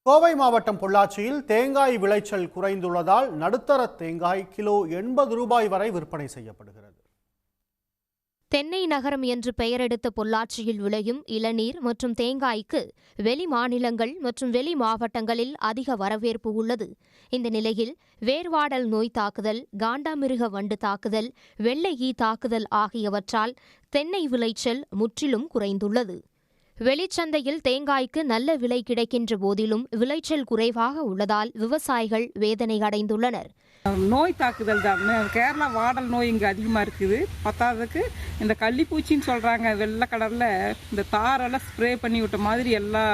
கோவை மாவட்டம் பொள்ளாச்சியில் தேங்காய் விளைச்சல் குறைந்துள்ளதால் நடுத்தர தேங்காய் கிலோ 80 ரூபாய் வரை விற்பனை செய்யப்படுகிறது. தென்னை நகரம் என்று பெயரெடுத்த பொள்ளாச்சியில் விளையும் இளநீர் மற்றும் தேங்காய்க்கு வெளி மாநிலங்கள் மற்றும் வெளி மாவட்டங்களில் அதிக வரவேற்பு உள்ளது. இந்த நிலையில் வேர்வாடல் நோய் தாக்குதல், காண்டாமிருக வண்டு தாக்குதல், வெள்ளை ஈ தாக்குதல் ஆகியவற்றால் தென்னை விளைச்சல் முற்றிலும் குறைந்துள்ளது. வெளிச்சந்தையில் தேங்காய்க்கு நல்ல விலை கிடைக்கின்ற போதிலும் விளைச்சல் குறைவாக உள்ளதால் விவசாயிகள் வேதனை அடைந்துள்ளனர். நோய் தாக்குதல் தான். கேரளா வாடல் நோய் இங்கே அதிகமாக இருக்குது. பத்தாவதுக்கு இந்த கள்ளிப்பூச்சின்னு சொல்கிறாங்க. வெள்ளை கலரில் இந்த தாரெல்லாம் ஸ்ப்ரே பண்ணி விட்ட மாதிரி எல்லா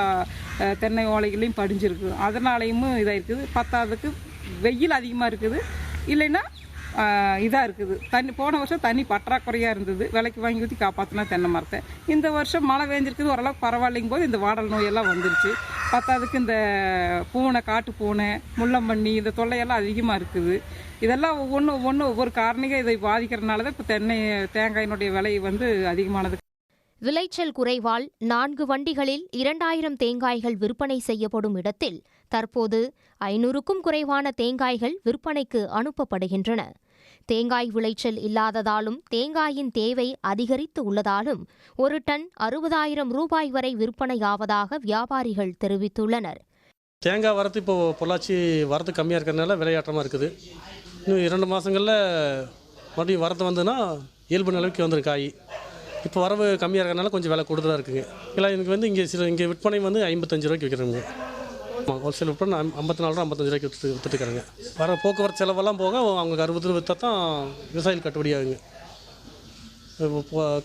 தென்னை ஓலைகளையும் படிஞ்சிருக்கு. அதனாலையும் இதாக இருக்குது. பத்தாவதுக்கு வெயில் அதிகமாக இருக்குது. இல்லைன்னா இதாக இருக்குது. போன வருஷம் தண்ணி பற்றாக்குறையாக இருந்தது. விலைக்கு வாங்கி ஊற்றி காப்பாற்றினா தென்னை மரத்தை. இந்த வருஷம் மழை பெஞ்சிருக்குது, ஓரளவுக்கு பரவாயில்லைங்கும் போது இந்த வாடல் நோயெல்லாம் வந்துருச்சு. பத்தாவதுக்கு இந்த பூனை, காட்டு பூனை, முள்ளம்பண்ணி இந்த தொல்லையெல்லாம் அதிகமாக இருக்குது. இதெல்லாம் ஒவ்வொரு காரணிகள் இதை பாதிக்கிறதுனால தான் இப்போ தேங்காயினுடைய விலை அதிகமானது. விளைச்சல் குறைவால் 4 வண்டிகளில் 2000 தேங்காய்கள் விற்பனை செய்யப்படும் இடத்தில் தற்போது 500க்கும் குறைவான தேங்காய்கள் விற்பனைக்கு அனுப்பப்படுகின்றன. தேங்காய் விளைச்சல் இல்லாததாலும் தேங்காயின் தேவை அதிகரித்து உள்ளதாலும் ஒரு டன் 60,000 ரூபாய் வரை விற்பனையாவதாக வியாபாரிகள் தெரிவித்துள்ளனர். தேங்காய் வரத்து இப்போ பொள்ளாச்சி வரத்து கம்மியாக இருக்கிறதுனால விலையாட்டமாக இருக்குது. இன்னும் 2 மாதங்களில் மறுபடியும் வரத்து வந்துன்னா இயல்பு நிலைக்கு வந்துடும் காய். இப்போ வரவு கம்மியாக இருக்கிறதுனால கொஞ்சம் விலை கூடுதலாக இருக்குங்க. இல்லை எனக்கு இங்கே விற்பனை 55 ரூபாய்க்கு விற்கிறாங்க. ஹோல்சேல் விற்பனை 54 ரூபா 55 ரூபாய்க்கு விற்றுட்டுருக்காங்க. வர போக்குவரத்து செலவெல்லாம் போக அவங்களுக்கு 60 ரூபா விற்றா தான் விவசாயிகள் கட்டுப்படியாகுங்க.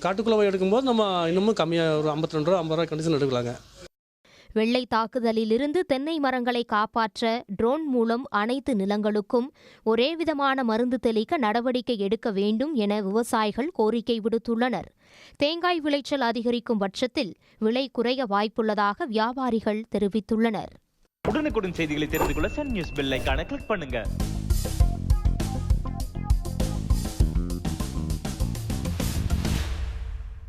காட்டுக்குள்ளே போய் எடுக்கும்போது நம்ம இன்னமும் கம்மியாக ஒரு 52 ரூபா 50 ரூபாய் கண்டிஷன் எடுக்கலாங்க. வெள்ளை தாக்குதலிலிருந்து தென்னை மரங்களை காப்பாற்ற ட்ரோன் மூலம் அனைத்து நிலங்களுக்கும் ஒரே விதமான மருந்து தெளிக்க நடவடிக்கை எடுக்க வேண்டும் என விவசாயிகள் கோரிக்கை விடுத்துள்ளனர். தேங்காய் விளைச்சல் அதிகரிக்கும் பட்சத்தில் விலை குறைய வாய்ப்புள்ளதாக வியாபாரிகள் தெரிவித்துள்ளனர். உடனுக்குடன் செய்திகளை தெரிந்து கொள்ள சன் நியூஸ் பெல் ஐகானை கிளிக் பண்ணுங்க.